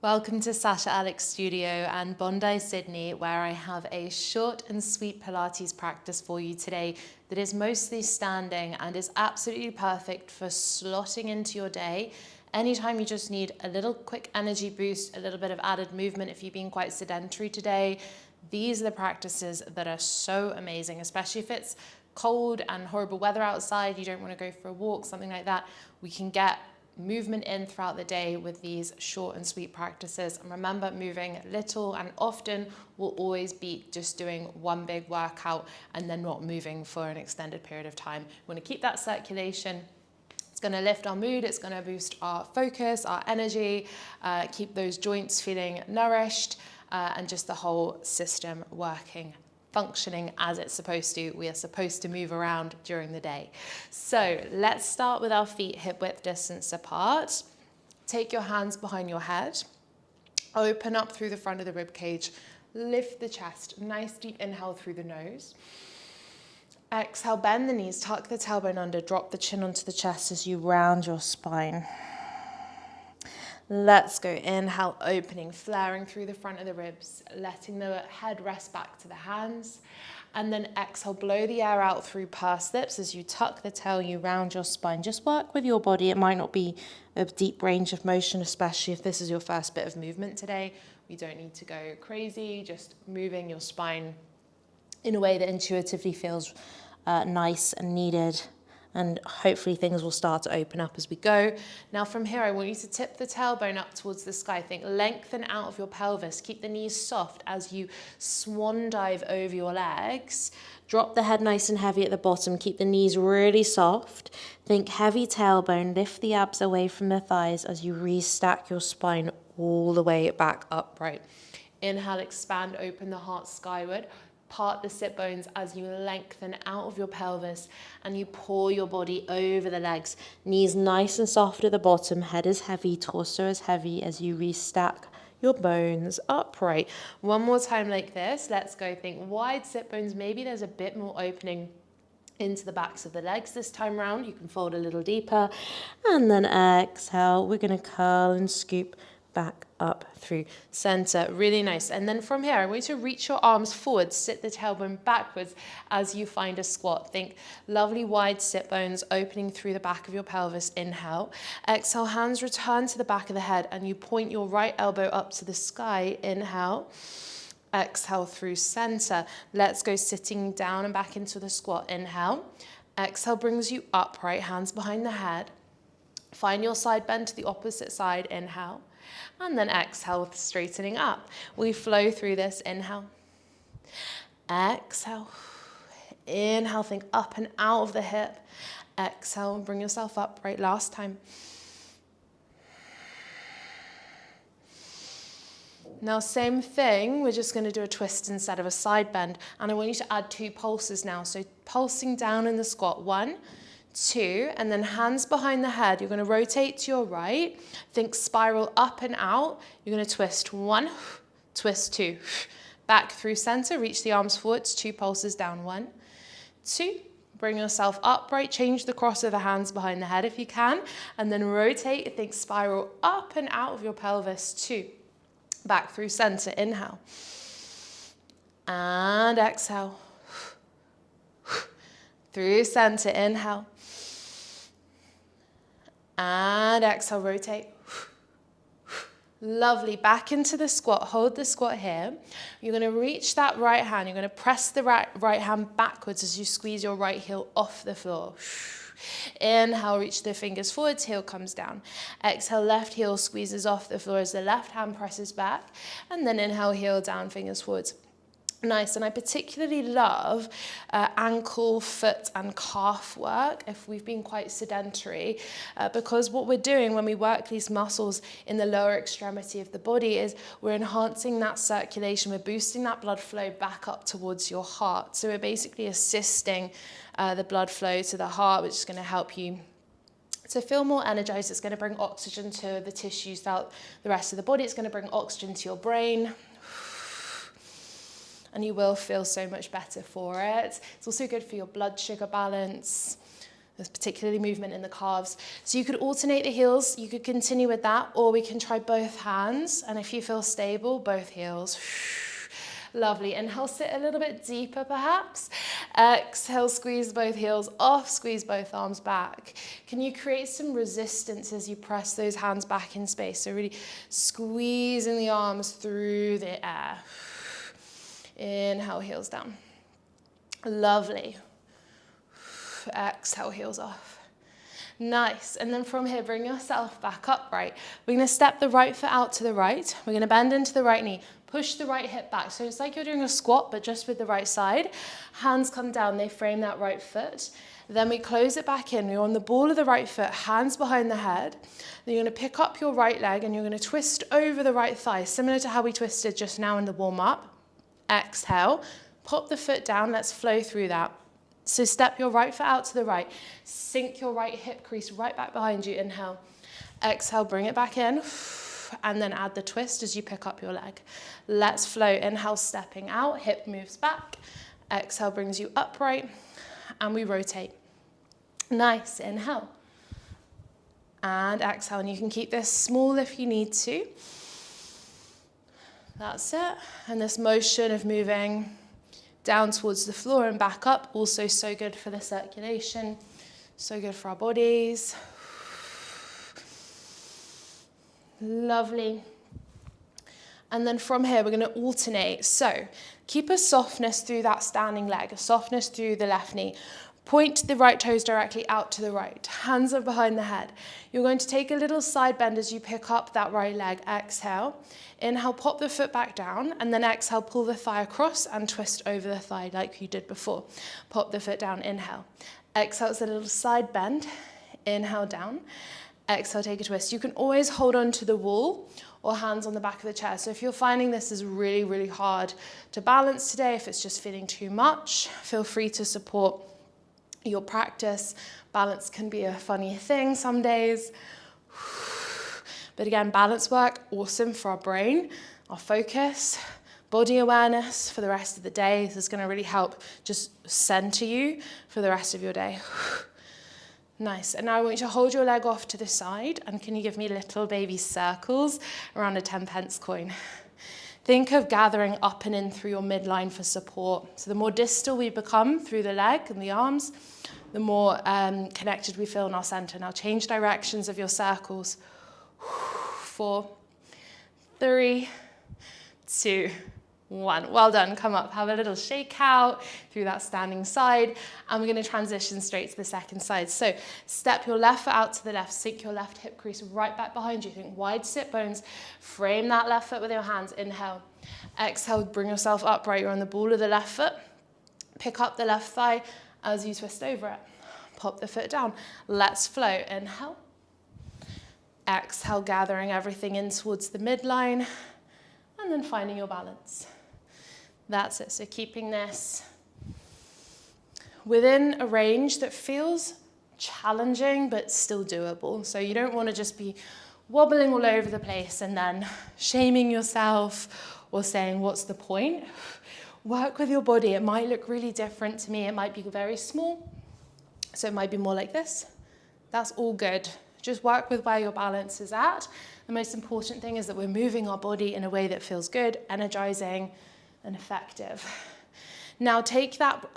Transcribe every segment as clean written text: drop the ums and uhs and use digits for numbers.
Welcome to Sasha Alex Studio and Bondi, Sydney, where I have a short and sweet Pilates practice for you today that is mostly standing and is absolutely perfect for slotting into your day. Anytime you just need a little quick energy boost, a little bit of added movement if you've been quite sedentary today, these are the practices that are so amazing, especially if it's cold and horrible weather outside, you don't want to go for a walk, something like that. We can get movement in throughout the day with these short and sweet practices. And remember, moving little and often will always beat just doing one big workout and then not moving for an extended period of time. We want to keep that circulation. It's going to lift our mood, it's going to boost our focus, our energy, keep those joints feeling nourished, and just the whole system working, functioning as it's supposed to. We are supposed to move around during the day. So let's start with our feet hip width distance apart. Take your hands behind your head. Open up through the front of the rib cage. Lift the chest. Nice deep inhale through the nose. Exhale, bend the knees, tuck the tailbone under, drop the chin onto the chest as you round your spine. Let's go. Inhale, opening, flaring through the front of the ribs, letting the head rest back to the hands. And then exhale, blow the air out through pursed lips as you tuck the tail, you round your spine. Just work with your body. It might not be a deep range of motion, especially if this is your first bit of movement today. We don't need to go crazy, just moving your spine in a way that intuitively feels nice and needed. And hopefully things will start to open up as we go. Now from here, I want you to tip the tailbone up towards the sky. Think lengthen out of your pelvis. Keep the knees soft as you swan dive over your legs. Drop the head nice and heavy at the bottom. Keep the knees really soft. Think heavy tailbone. Lift the abs away from the thighs as you restack your spine all the way back upright. Inhale, expand, open the heart skyward. Part the sit bones as you lengthen out of your pelvis and you pour your body over the legs. Knees nice and soft at the bottom, head is heavy, torso is heavy as you restack your bones upright. One more time like this. Let's go. Think wide sit bones. Maybe there's a bit more opening into the backs of the legs this time around. You can fold a little deeper and then exhale. We're going to curl and scoop back up through center. Really nice. And then from here, I want you to reach your arms forward, sit the tailbone backwards as you find a squat. Think lovely wide sit bones opening through the back of your pelvis. Inhale. Exhale, hands return to the back of the head and you point your right elbow up to the sky. Inhale. Exhale through center. Let's go sitting down and back into the squat. Inhale. Exhale brings you upright, hands behind the head. Find your side bend to the opposite side. Inhale. And then exhale with straightening up. We flow through this. Inhale. Exhale. Inhale, think up and out of the hip. Exhale and bring yourself upright. Last time. Now, same thing, we're just going to do a twist instead of a side bend. And I want you to add 2 pulses now. So pulsing down in the squat. 1, 2, and then hands behind the head. You're going to rotate to your right. Think spiral up and out. You're going to twist 1, twist 2. Back through center, reach the arms forwards, 2 pulses down. 1, 2. Bring yourself upright. Change the cross of the hands behind the head if you can. And then rotate. Think spiral up and out of your pelvis. 2. Back through center. Inhale. And exhale. Through center. Inhale. And exhale, rotate. Lovely. Back into the squat. Hold the squat here. You're going to reach that right hand. You're going to press the right hand backwards as you squeeze your right heel off the floor. Inhale, reach the fingers forwards, heel comes down. Exhale, left heel squeezes off the floor as the left hand presses back. And then inhale, heel down, fingers forwards. Nice, and I particularly love ankle, foot and calf work if we've been quite sedentary because what we're doing when we work these muscles in the lower extremity of the body is we're enhancing that circulation, we're boosting that blood flow back up towards your heart. So we're basically assisting the blood flow to the heart, which is going to help you to feel more energized. It's going to bring oxygen to the tissues throughout the rest of the body. It's going to bring oxygen to your brain. And you will feel so much better for it. It's also good for your blood sugar balance, There's particularly movement in the calves. So you could alternate the heels, you could continue with that, or we can try both hands. And if you feel stable, both heels. Lovely. Inhale, sit a little bit deeper perhaps. Exhale, squeeze both heels off, squeeze both arms back. Can you create some resistance as you press those hands back in space? So really squeezing the arms through the air. Inhale, heels down. Lovely. Exhale, heels off. Nice. And then from here, bring yourself back upright. We're going to step the right foot out to the right. We're going to bend into the right knee. Push the right hip back. So it's like you're doing a squat, but just with the right side. Hands come down. They frame that right foot. Then we close it back in. We're on the ball of the right foot, hands behind the head. Then you're going to pick up your right leg and you're going to twist over the right thigh, similar to how we twisted just now in the warm-up. Exhale. Pop the foot down. Let's flow through that. So step your right foot out to the right. Sink your right hip crease right back behind you. Inhale. Exhale, bring it back in. And then add the twist as you pick up your leg. Let's flow. Inhale, stepping out. Hip moves back. Exhale brings you upright. And we rotate. Nice. Inhale. And exhale. And you can keep this small if you need to. That's it. And this motion of moving down towards the floor and back up, also so good for the circulation, so good for our bodies. Lovely. And then from here, we're going to alternate. So keep a softness through that standing leg, a softness through the left knee. Point the right toes directly out to the right. Hands are behind the head. You're going to take a little side bend as you pick up that right leg. Exhale. Inhale, pop the foot back down. And then exhale, pull the thigh across and twist over the thigh like you did before. Pop the foot down. Inhale. Exhale, it's a little side bend. Inhale, down. Exhale, take a twist. You can always hold on to the wall or hands on the back of the chair. So if you're finding this is really, really hard to balance today, if it's just feeling too much, feel free to support your practice. Balance can be a funny thing some days. But again, balance work, awesome for our brain, our focus, body awareness for the rest of the day. This is going to really help just center you for the rest of your day. Nice. And now I want you to hold your leg off to the side. And can you give me little baby circles around a 10p coin? Think of gathering up and in through your midline for support. So the more distal we become through the leg and the arms, the more connected we feel in our center. Now change directions of your circles. 4, 3, 2, 1. Well done. Come up. Have a little shake out through that standing side. And we're going to transition straight to the second side. So step your left foot out to the left. Sink your left hip crease right back behind you. Think wide sit bones. Frame that left foot with your hands. Inhale. Exhale. Bring yourself upright. You're on the ball of the left foot. Pick up the left thigh as you twist over it. Pop the foot down. Let's flow. Inhale. Exhale, gathering everything in towards the midline. And then finding your balance. That's it. So keeping this within a range that feels challenging but still doable. So you don't want to just be wobbling all over the place and then shaming yourself or saying, what's the point? Work with your body. It might look really different to me. It might be very small. So it might be more like this. That's all good. Just work with where your balance is at. The most important thing is that we're moving our body in a way that feels good, energizing, and effective. Now take that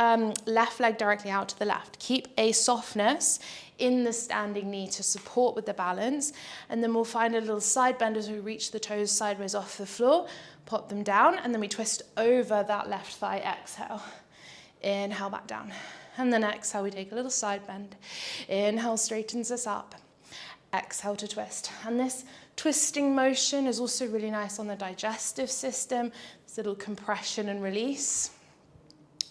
left leg directly out to the left. Keep a softness in the standing knee to support with the balance. And then we'll find a little side bend as we reach the toes sideways off the floor. Pop them down, and then we twist over that left thigh. Exhale. Inhale, back down. And then exhale, we take a little side bend. Inhale, straightens us up. Exhale to twist. And this twisting motion is also really nice on the digestive system. This little compression and release.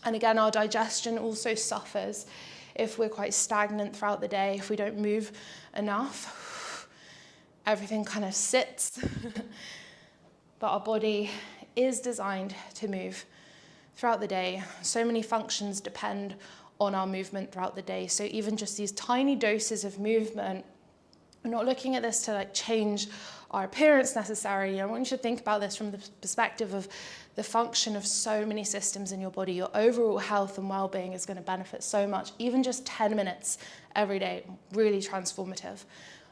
And again, our digestion also suffers if we're quite stagnant throughout the day, if we don't move enough. Everything kind of sits. But our body is designed to move throughout the day. So many functions depend on our movement throughout the day. So even just these tiny doses of movement, we're not looking at this to like change our appearance necessarily. I want you to think about this from the perspective of the function of so many systems in your body. Your overall health and well-being is going to benefit so much. Even just 10 minutes every day, really transformative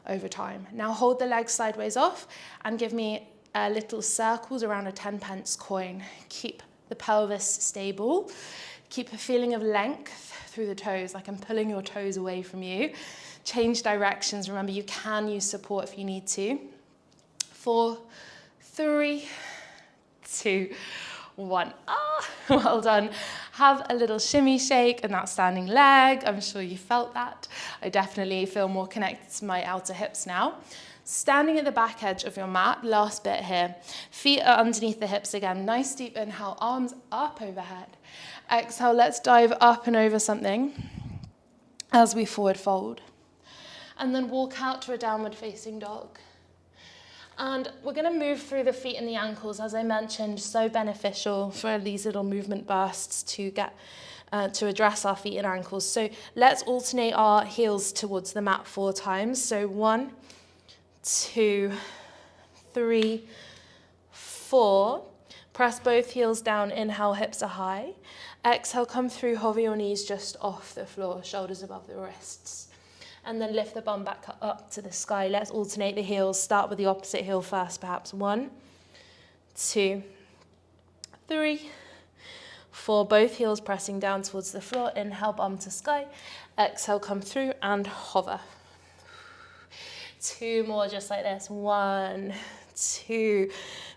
over time. Now hold the legs sideways off and give me little circles around a 10p coin. Keep the pelvis stable. Keep a feeling of length through the toes, like I'm pulling your toes away from you. Change directions. Remember, you can use support if you need to. 4, 3, 2, 1. Well done. Have a little shimmy shake and that standing leg. I'm sure you felt that. I definitely feel more connected to my outer hips now. Standing at the back edge of your mat, last bit here. Feet are underneath the hips again. Nice deep inhale, arms up overhead. Exhale, let's dive up and over something as we forward fold. And then walk out to a downward facing dog. And we're going to move through the feet and the ankles, as I mentioned, so beneficial for these little movement bursts to get to address our feet and ankles. So let's alternate our heels towards the mat 4 times. So 1, 2, 3, 4. Press both heels down, inhale, hips are high. Exhale, come through, hover your knees just off the floor, shoulders above the wrists. And then lift the bum back up to the sky. Let's alternate the heels. Start with the opposite heel first, perhaps. 1, 2, 3, 4. Both heels pressing down towards the floor. Inhale, bum to sky. Exhale, come through and hover. 2 more just like this. 1, 2.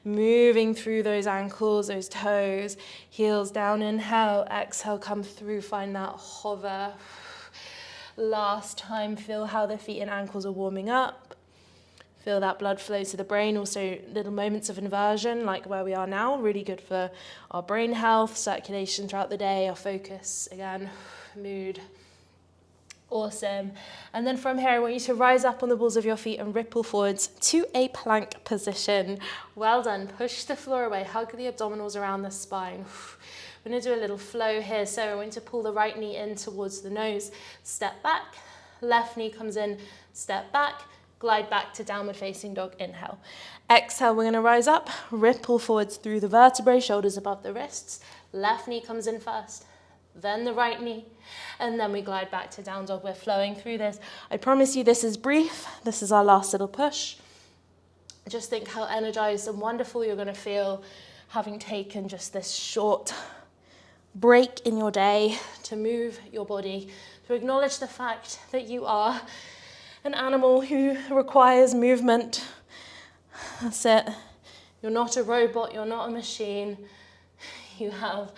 Moving through those ankles, those toes. Heels down, inhale. Exhale, come through. Find that hover. Last time, feel how the feet and ankles are warming up. Feel that blood flow to the brain. Also, little moments of inversion, like where we are now. Really good for our brain health, circulation throughout the day, our focus, again, mood. Awesome. And then from here, I want you to rise up on the balls of your feet and ripple forwards to a plank position. Well done. Push the floor away. Hug the abdominals around the spine. We're going to do a little flow here. So we're going to pull the right knee in towards the nose. Step back. Left knee comes in. Step back. Glide back to downward facing dog. Inhale. Exhale. We're going to rise up. Ripple forwards through the vertebrae. Shoulders above the wrists. Left knee comes in first. Then the right knee. And then we glide back to down dog. We're flowing through this. I promise you this is brief. This is our last little push. Just think how energized and wonderful you're going to feel having taken just this short break in your day to move your body, to acknowledge the fact that you are an animal who requires movement. That's it. You're not a robot, you're not a machine. You have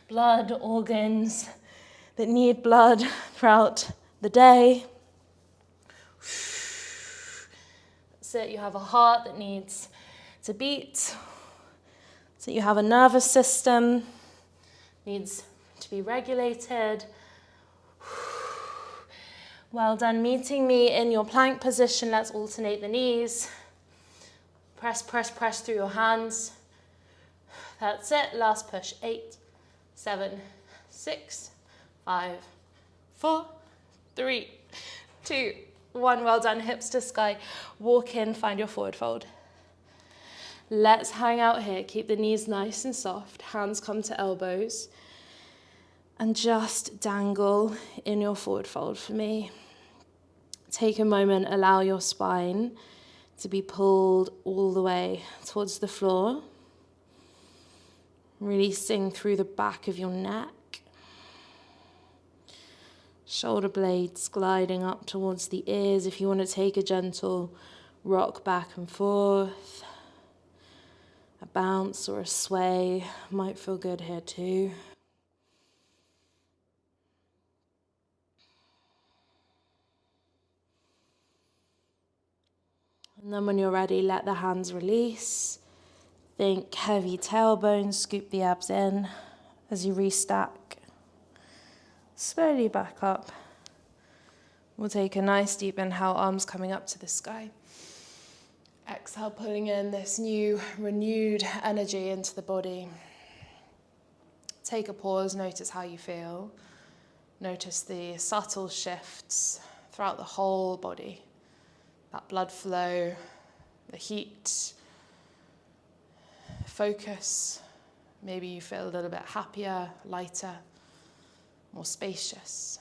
blood, organs that need blood throughout the day. That's it. You have a heart that needs to beat. So you have a nervous system needs to be regulated. Well done. Meeting me in your plank position. Let's alternate the knees. Press, press, press through your hands. That's it. Last push. 8, 7, 6, 5, 4, 3, 2, 1. Well done. Hips to sky. Walk in. Find your forward fold. Let's hang out here. Keep the knees nice and soft. Hands come to elbows. And just dangle in your forward fold for me. Take a moment. Allow your spine to be pulled all the way towards the floor. Releasing through the back of your neck. Shoulder blades gliding up towards the ears. If you want to take a gentle rock back and forth. A bounce or a sway might feel good here too. And then when you're ready, let the hands release. Think heavy tailbone, scoop the abs in as you restack. Slowly back up. We'll take a nice deep inhale, arms coming up to the sky. Exhale, pulling in this new, renewed energy into the body. Take a pause, notice how you feel. Notice the subtle shifts throughout the whole body. That blood flow, the heat, focus. Maybe you feel a little bit happier, lighter, more spacious.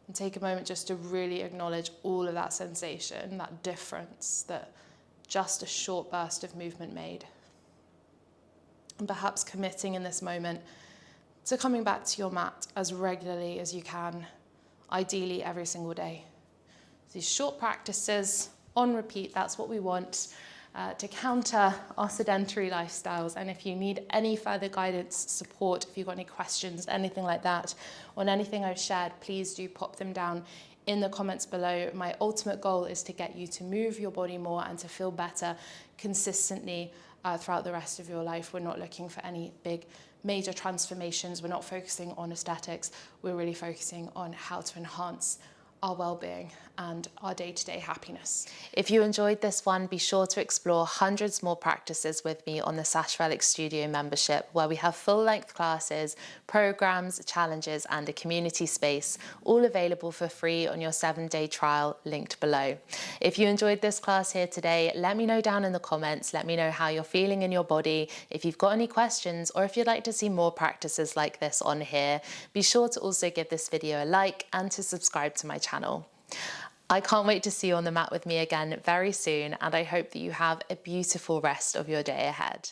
And take a moment just to really acknowledge all of that sensation, that difference that just a short burst of movement made. And perhaps committing in this moment to coming back to your mat as regularly as you can, ideally every single day. These short practices on repeat, that's what we want to counter our sedentary lifestyles. And if you need any further guidance, support, if you've got any questions, anything like that, on anything I've shared, please do pop them down in the comments below. My ultimate goal is to get you to move your body more and to feel better consistently throughout the rest of your life. We're not looking for any big major transformations. We're not focusing on aesthetics. We're really focusing on how to enhance our well-being and our day-to-day happiness. If you enjoyed this one, be sure to explore hundreds more practices with me on the Sasha Alex Studio membership, where we have full-length classes, programs, challenges, and a community space, all available for free on your 7-day trial linked below. If you enjoyed this class here today, let me know down in the comments. Let me know how you're feeling in your body. If you've got any questions, or if you'd like to see more practices like this on here, be sure to also give this video a like and to subscribe to my channel. I can't wait to see you on the mat with me again very soon, and I hope that you have a beautiful rest of your day ahead.